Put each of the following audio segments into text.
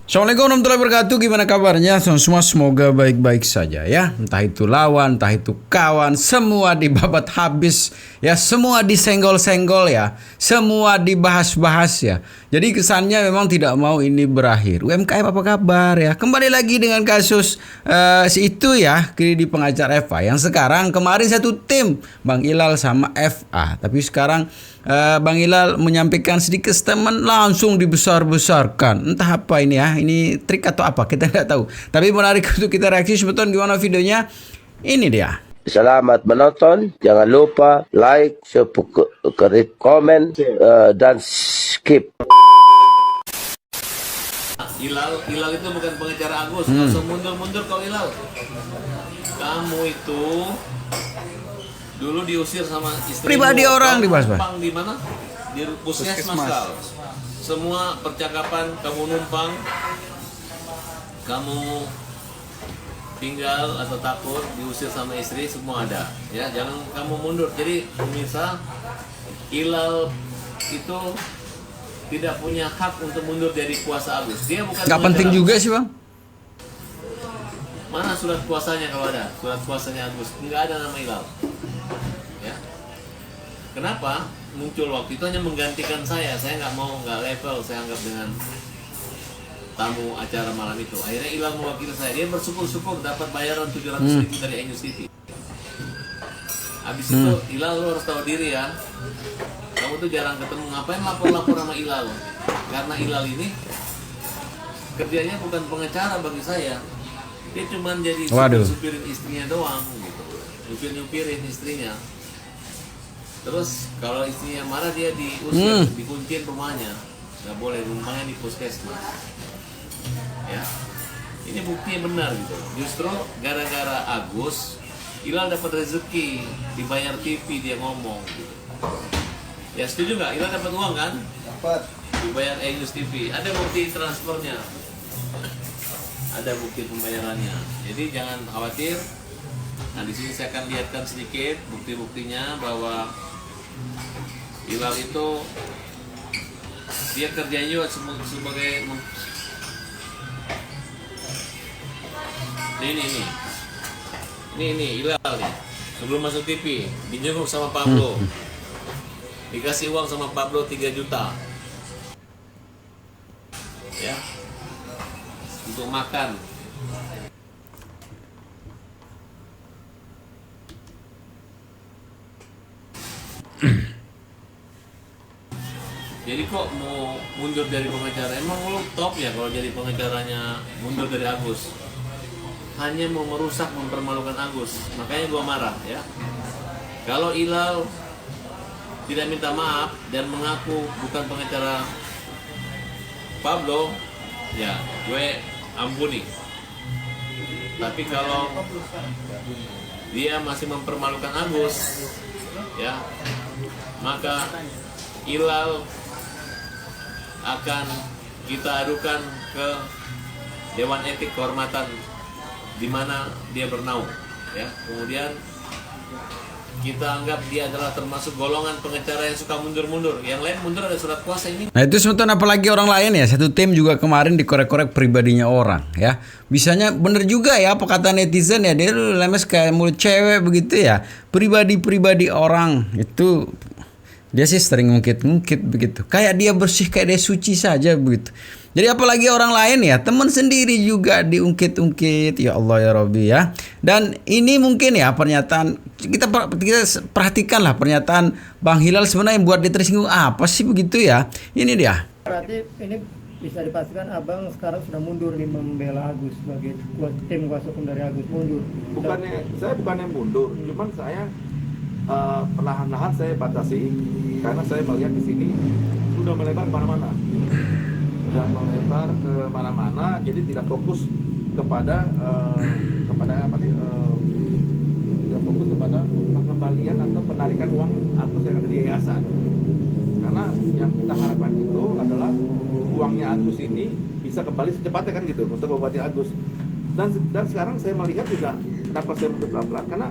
Assalamualaikum warahmatullahi wabarakatuh. Gimana kabarnya semua? Semoga baik-baik saja ya. Entah itu lawan, entah itu kawan, semua dibabat habis ya, semua disenggol-senggol ya, semua dibahas-bahas ya. Jadi kesannya memang tidak mau ini berakhir. UMKM apa kabar ya? Kembali lagi dengan kasus si itu ya, di pengacara FA yang sekarang kemarin satu tim Bang Ilal sama FA, tapi sekarang Bang Ilal menyampaikan sedikit statement langsung dibesar-besarkan. Entah apa ini ya, ini trik atau apa, kita nggak tahu. Tapi menarik untuk kita reaksi. Sebetulnya gimana videonya? Ini dia. Selamat menonton, jangan lupa like, subscribe, komen, dan skip. Ilal itu bukan pengacara Agus. Langsung mundur kau Ilal. Kamu itu dulu diusir sama istri Pribadi orang dibahas, Pak. Di mana? Di puskesmas. Semua percakapan kamu numpang, kamu tinggal atau takut diusir sama istri, semua ada. Ya, jangan kamu mundur. Jadi pemirsa, Ilal itu tidak punya hak untuk mundur dari kuasa Agus. Dia bukan. Nggak penting Agus. juga sih, Bang. Mana surat kuasanya kalau ada? Surat kuasanya Agus. Nggak ada nama Ilal. Ya. Kenapa? Muncul waktu itu hanya menggantikan saya. Saya nggak level. Saya anggap dengan tamu acara malam itu. Akhirnya Ilal mewakili saya. Dia bersyukur-syukur dapat bayaran 700.000 dari News TV. Habis itu Ilal, lu harus tahu diri ya. Kamu tuh jarang ketemu. Ngapain lapor-lapor sama Ilal? Karena Ilal ini kerjanya bukan pengacara bagi saya. Dia cuma jadi supir-supirin istrinya doang gitu. Nyupir-nyupirin istrinya. Terus kalau istrinya marah dia diusir, dikunciin rumahnya. Nggak boleh, rumahnya di puskesmas. Ya. Ini buktinya benar gitu. Justru gara-gara Agus, Ilal dapat rezeki, dibayar TV dia ngomong gitu. Ya setuju nggak? Ilal dapat uang kan? Dapat. Dibayar News TV. Ada bukti transfernya. Ada bukti pembayarannya. Jadi jangan khawatir. Nah di sini saya akan lihatkan sedikit bukti-buktinya bahwa Ilal itu dia kerjanya juga sebagai ini Ilal nih sebelum masuk TV dijenguk sama Pablo, dikasih uang sama Pablo 3 juta ya untuk makan. Jadi kok mau mundur dari pengacara? Emang lo top ya kalau jadi pengacaranya mundur dari Agus? Hanya mau merusak, mempermalukan Agus. Makanya gua marah ya. Kalau Ilal tidak minta maaf dan mengaku bukan pengacara Pablo, ya gue ampuni. Tapi kalau dia masih mempermalukan Agus, ya maka Ilal akan kita adukan ke Dewan Etik Kehormatan di mana dia bernaung ya. Kemudian kita anggap dia adalah termasuk golongan pengacara yang suka mundur-mundur. Yang lain mundur ada surat kuasa ini. Nah itu sebetulnya apalagi orang lain ya. Satu tim juga kemarin dikorek-korek pribadinya orang ya. Bisanya bener juga ya apa kata netizen ya. Dia lemes kayak mulut cewek begitu ya. Pribadi-pribadi orang itu dia sih sering ngungkit-ngungkit begitu. Kayak dia bersih, kayak dia suci saja begitu. Jadi apalagi orang lain ya, teman sendiri juga diungkit-ungkit. Ya Allah ya Rabbi ya. Dan ini mungkin ya pernyataan kita perhatikanlah pernyataan Bang Hilal sebenarnya yang buat dia tersinggung apa sih begitu ya. Ini dia. Berarti ini bisa dipastikan abang sekarang sudah mundur nih membela Agus sebagai tim kuasa hukum dari Agus, mundur. Saya bukannya mundur, cuman saya perlahan-lahan saya batasi karena saya melihat di sini sudah melebar kemana-mana, jadi tidak fokus kepada tidak fokus kepada pengembalian atau penarikan uang Agus yang ada di yayasan. Karena yang kita harapkan itu adalah uangnya Agus ini bisa kembali secepatnya kan gitu untuk mengobati Agus. Dan sekarang saya melihat juga kenapa saya mundur pelan-pelan karena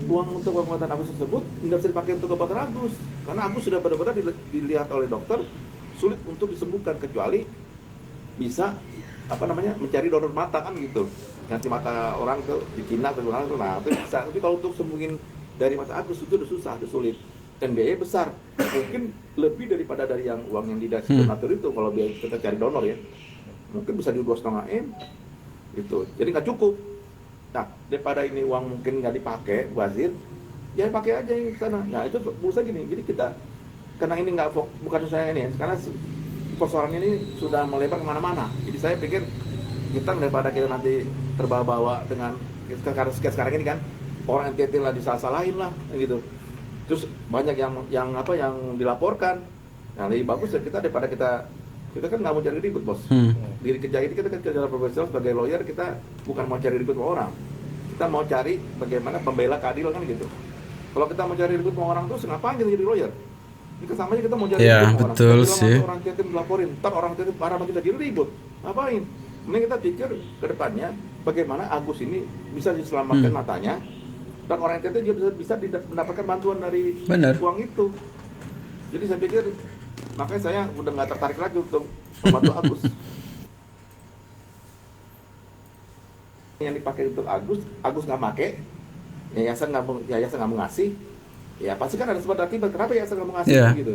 uang untuk pengobatan Agus tersebut tidak bisa dipakai untuk obat Agus karena Agus sudah benar-benar dilihat oleh dokter sulit untuk disembuhkan kecuali bisa mencari donor mata kan gitu. Nanti mata orang tuh dipindah ke orang tuh, nah itu bisa. Tapi kalau untuk sembuhin dari mata Agus itu udah susah, udah sulit, dan biayanya besar, mungkin lebih daripada dari yang uang yang didasar donatur itu. Kalau biaya kita cari donor ya, mungkin bisa di 2,5 M gitu, jadi nggak cukup. Nah, daripada ini uang mungkin nggak dipakai bazir, ya pakai aja yang sana. Nah itu busa gini, jadi kita karena ini bukan saya ini, karena persoalan ini sudah melebar kemana-mana. Jadi saya pikir kita daripada kita nanti terbawa-bawa dengan sekarang ini kan orang NTT lah disalah-salahin lah gitu. Terus banyak yang dilaporkan. Nah lebih bagus ya kita daripada kita kan nggak mau cari ribut bos. Di kerja ini kita kan kerja profesional sebagai lawyer, kita bukan mau cari ribut sama orang. Kita mau cari bagaimana pembela keadilan kan gitu. Kalau kita mau cari ribut sama orang terus ngapain kita jadi lawyer? Ini sama aja kita mau cari ribut sama betul orang. sih. Orang Jatim laporin, ntar orang Jatim parah kita jadi ribut. Ngapain? Mending kita pikir ke depannya bagaimana Agus ini bisa diselamatkan matanya, dan orang Jatim juga bisa mendapatkan bantuan dari uang itu. Jadi saya pikir makanya saya udah nggak tertarik lagi untuk membantu Agus. Yang dipakai untuk Agus nggak pakai, yayasan nggak mau ngasih, ya pasti kan ada sebab akibat kenapa yayasan nggak mau ngasih gitu.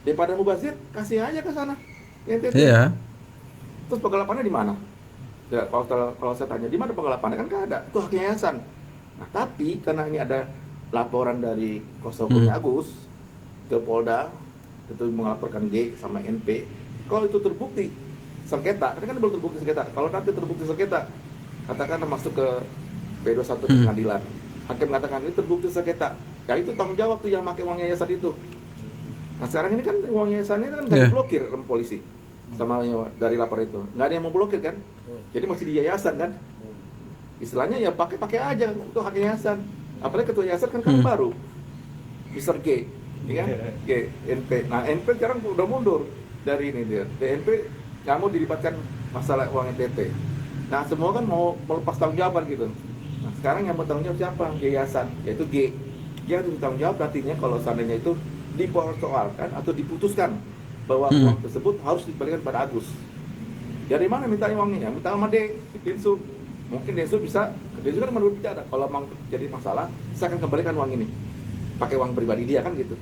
Daripada mubazir, kasih aja ke sana. Terus penggelapannya di mana? Ya, kalau saya tanya di mana penggelapannya, kan nggak ada, itu hak yayasan. Nah tapi karena ini ada laporan dari kuasa hukumnya Agus ke Polda, itu melaporkan G sama NP. Kalau itu terbukti sengketa, kan belum terbukti sengketa. Kalau nanti terbukti sengketa, katakan masuk ke P21 pengadilan, hakim mengatakan ini terbukti sengketa, ya itu tanggung jawab tuh yang pakai uang yayasan itu. Nah sekarang ini kan uang yayasannya kan nggak diblokir sama polisi sama dari lapor itu, nggak ada yang mau blokir kan, jadi masih di yayasan kan. Istilahnya ya pakai aja untuk hak yayasan. Apalagi ketua yayasan kan baru, Mr. G. Ya, NP. Nah, NP sekarang udah mundur dari ini dia. NP nggak mau dilibatkan masalah uang NTT. Nah, semua kan mau melepas tanggung jawab gitu. Nah, sekarang yang bertanggung jawab siapa? Yayasan, yaitu G. Dia harus bertanggung jawab nantinya kalau seandainya itu dipersoalkan atau diputuskan bahwa uang tersebut harus dikembalikan pada Agus. Dari mana minta uangnya? Minta sama Densu. Mungkin Densu kan menurut bicara. Kalau memang jadi masalah, saya akan kembalikan uang ini. Pakai uang pribadi dia kan gitu.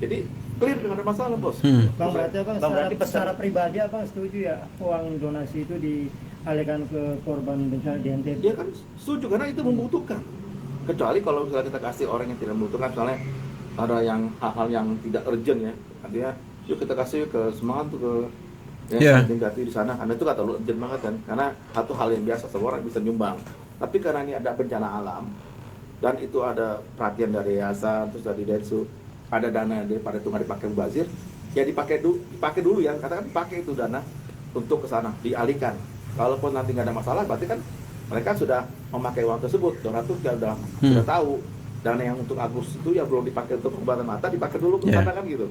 Jadi clear, nggak ada masalah bos. Bang berarti secara pribadi abang setuju ya uang donasi itu dialihkan ke korban bencana di NTT? Ya kan setuju karena itu membutuhkan. Kecuali kalau misalnya kita kasih orang yang tidak membutuhkan, misalnya ada yang hal-hal yang tidak urgent ya, dia yuk kita kasih ke semangat tuh ke Jati di sana, karena itu nggak terlalu urgent banget kan, karena satu hal yang biasa semua orang bisa nyumbang. Tapi karena ini ada bencana alam dan itu ada perhatian dari yayasan, terus dari Densu, ada dana daripada itu nggak dipakai mubazir, ya dipakai dulu ya, katakan dipakai itu dana untuk ke sana, dialihkan. Kalaupun nanti nggak ada masalah, berarti kan mereka sudah memakai uang tersebut. Donatur sudah tahu dana yang untuk Agus itu yang belum dipakai untuk pengobatan mata dipakai dulu ke sana kan gitu.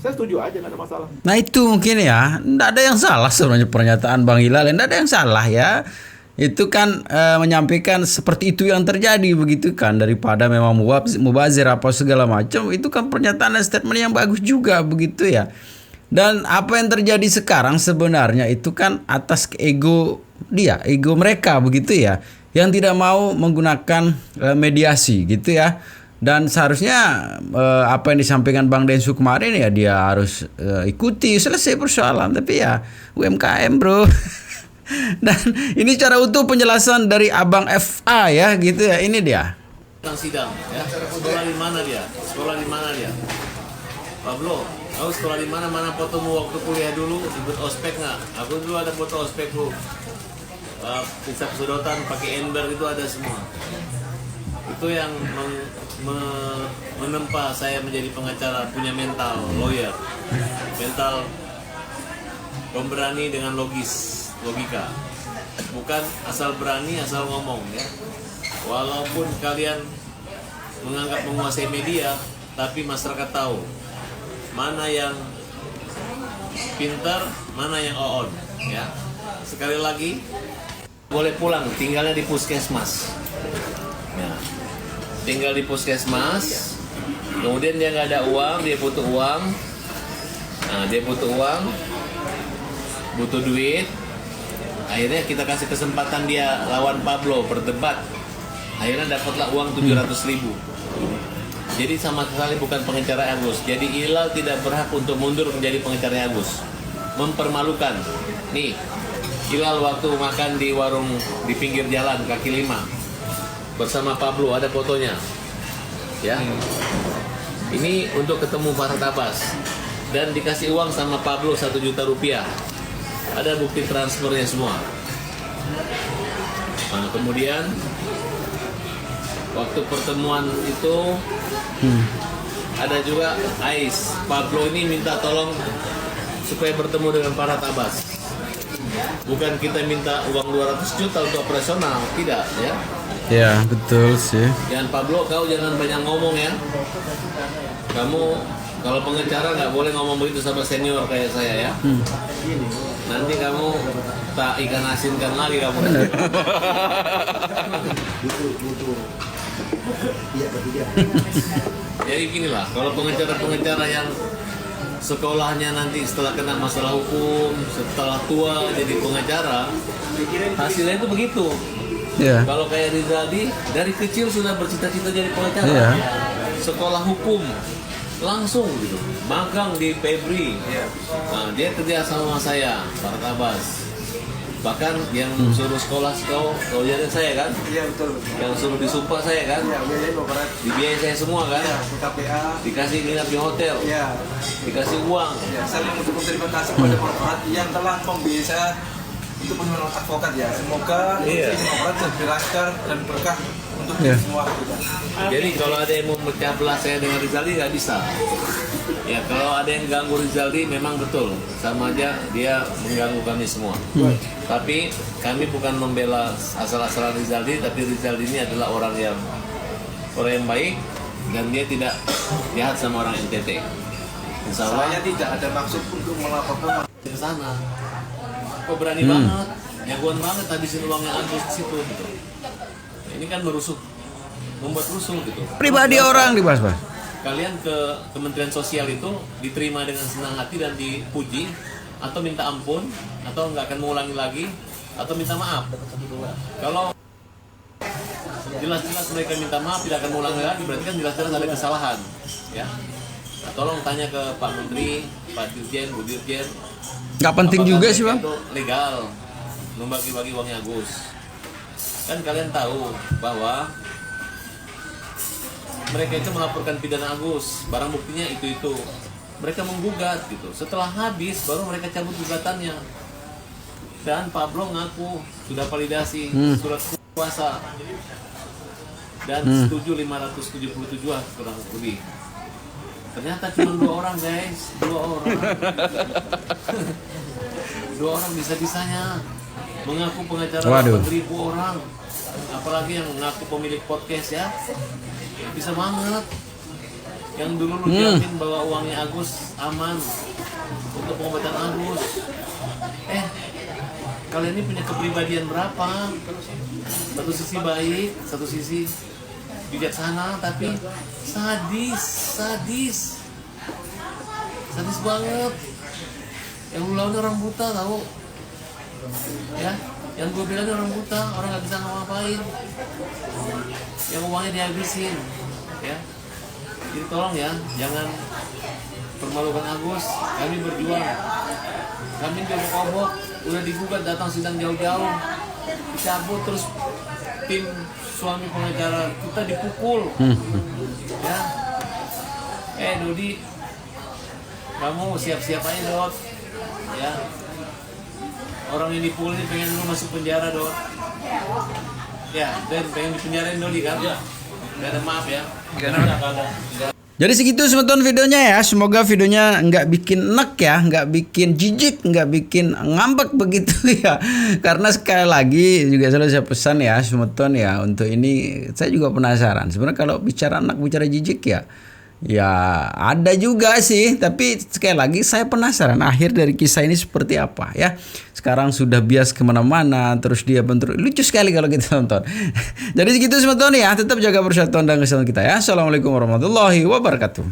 Saya setuju aja, nggak ada masalah. Nah itu mungkin ya, nggak ada yang salah sebenarnya pernyataan Bang Hilal, nggak ada yang salah ya. Itu kan menyampaikan seperti itu yang terjadi begitu kan, daripada memang mubazir apa segala macam, itu kan pernyataan dan statement yang bagus juga begitu ya. Dan apa yang terjadi sekarang sebenarnya itu kan atas ego mereka begitu ya, yang tidak mau menggunakan mediasi gitu ya. Dan seharusnya apa yang disampaikan Bang Densu kemarin ya dia harus ikuti, selesai persoalan. Tapi ya UMKM bro. Dan ini cara utuh penjelasan dari Abang FA ya gitu ya, ini dia. Sidang ya. Sekolah di mana dia? Pablo, aku sekolah di mana fotomu waktu kuliah dulu, ikut ospek nggak? Aku dulu ada foto ospek lu. Pisah kesedotan pakai ember itu ada semua. Itu yang menempa saya menjadi pengacara, punya mental lawyer, mental pemberani dengan logika, bukan asal berani asal ngomong ya. Walaupun kalian menganggap menguasai media, tapi masyarakat tahu mana yang pintar, mana yang on ya. Sekali lagi boleh pulang, tinggalnya di puskesmas ya. Tinggal di puskesmas, kemudian dia nggak ada uang, dia butuh uang. Nah, dia butuh uang, butuh duit, Akhirnya kita kasih kesempatan dia lawan Pablo berdebat. Akhirnya dapatlah uang 700.000. Jadi sama sekali bukan pengecara Agus. Jadi Hilal tidak berhak untuk mundur menjadi pengecara Agus. Mempermalukan. Nih, Hilal waktu makan di warung di pinggir jalan kaki 5 bersama Pablo, ada fotonya. Ya. Ini untuk ketemu Farhad Abbas dan dikasih uang sama Pablo 1 juta rupiah. Ada bukti transfernya semua. Nah, kemudian waktu pertemuan itu ada juga Ais. Pablo ini minta tolong supaya bertemu dengan Farhad Abbas. Bukan kita minta uang 200 juta untuk operasional, tidak ya. Ya, betul sih. Dan Pablo, kau jangan banyak ngomong ya. Kamu kalau pengacara nggak boleh ngomong begitu sama senior kayak saya ya. Nanti kamu tak ikan asinkan lagi kamu. Jadi ginilah, kalau pengacara-pengacara yang sekolahnya nanti setelah kena masalah hukum, setelah tua jadi pengacara, hasilnya itu begitu. Ya. Kalau kayak Rizaldi dari kecil sudah bercita-cita jadi pengacara, Iya. sekolah hukum langsung gitu, magang di Febri. Nah, dia kerja sama saya, Farhad Abbas. Bahkan yang suruh sekolah kau jadi saya kan? Iya betul. Yang suruh disumpah saya kan? Iya, biayanya Bapak. Dibiayai saya semua kan? Iya, KPA. Dikasih nginap di hotel, Iya. dikasih uang. Ya, saya mengucapkan terima kasih kepada Bapak yang telah membiayai saya untuk penyuluhan advokat ya. Semoga Bapak lebih lancar dan berkah untuk Iya. semua kita. Jadi kalau ada yang mau memecah belah saya dengan Rizaldi nggak bisa. Ya kalau ada yang ganggu Rizaldi memang betul, sama aja dia mengganggu kami semua. Tapi kami bukan membela asal-asalan Rizaldi, tapi Rizaldi ini adalah orang yang baik dan dia tidak jahat sama orang NTT. Insya Allah Saya tidak ada maksud untuk melaporkan ke sana. Kok berani banget, jagoan banget habisin uangnya Agus di situ gitu. Ini kan membuat rusuh gitu. Pribadi orang dibahas, Pak. Kalian ke Kementerian Sosial itu diterima dengan senang hati dan dipuji, atau minta ampun, atau nggak akan mengulangi lagi, atau minta maaf. Kalau jelas-jelas mereka minta maaf tidak akan mengulangi lagi, berarti kan jelas-jelas ada kesalahan. Ya, tolong tanya ke Pak Menteri, Pak Dirjen, Bu Dirjen. Nggak penting apakah juga mereka sih, Bang. itu legal membagi-bagi uangnya Agus. Kan kalian tahu bahwa mereka itu melaporkan pidana Agus, barang buktinya itu. Mereka menggugat gitu. Setelah habis baru mereka cabut gugatannya. Dan Pablo ngaku sudah validasi surat kuasa dan setuju 577 kurang lebih. Ternyata cuma 2 orang guys, 2 orang. 2 orang bisa-bisanya mengaku pengacara Waduh. 8.000 orang. Apalagi yang mengaku pemilik podcast ya. Bisa banget. Yang dulu lu jamin bahwa uangnya Agus aman untuk pengobatan Agus. Kalian ini punya kepribadian berapa? Satu sisi baik, satu sisi bijaksana, tapi sadis banget. Yang lu lawan orang buta tahu? Ya, yang gue bilang orang buta, orang nggak bisa ngapain. Yang uangnya dihabisin, ya. Jadi tolong ya, jangan permalukan Agus. Kami berjuang, kami diobok-obok, udah digugat datang sidang jauh-jauh, dicabut terus tim suami pengacara kita dipukul. Ya, Dodi, kamu siap-siap aja Dot. Ya, orang yang dipukul ini pengen lu masuk penjara Dot. Ya, dan pengen dipenjarain Dodi kan? Ya. Gak ada maaf ya. Gak ada. Jadi segitu teman-teman videonya ya. Semoga videonya nggak bikin enek ya, nggak bikin jijik, nggak bikin ngambek begitu ya. Karena sekali lagi juga selalu saya pesan ya, teman-teman ya, untuk ini saya juga penasaran. Sebenarnya kalau bicara enek, bicara jijik ya ada juga sih, tapi sekali lagi saya penasaran akhir dari kisah ini seperti apa ya. Sekarang sudah bias kemana-mana, terus dia bentuk lucu sekali kalau kita tonton. Jadi segitu teman-teman ya, tetap jaga persatuan dan kesatuan kita ya. Assalamualaikum warahmatullahi wabarakatuh.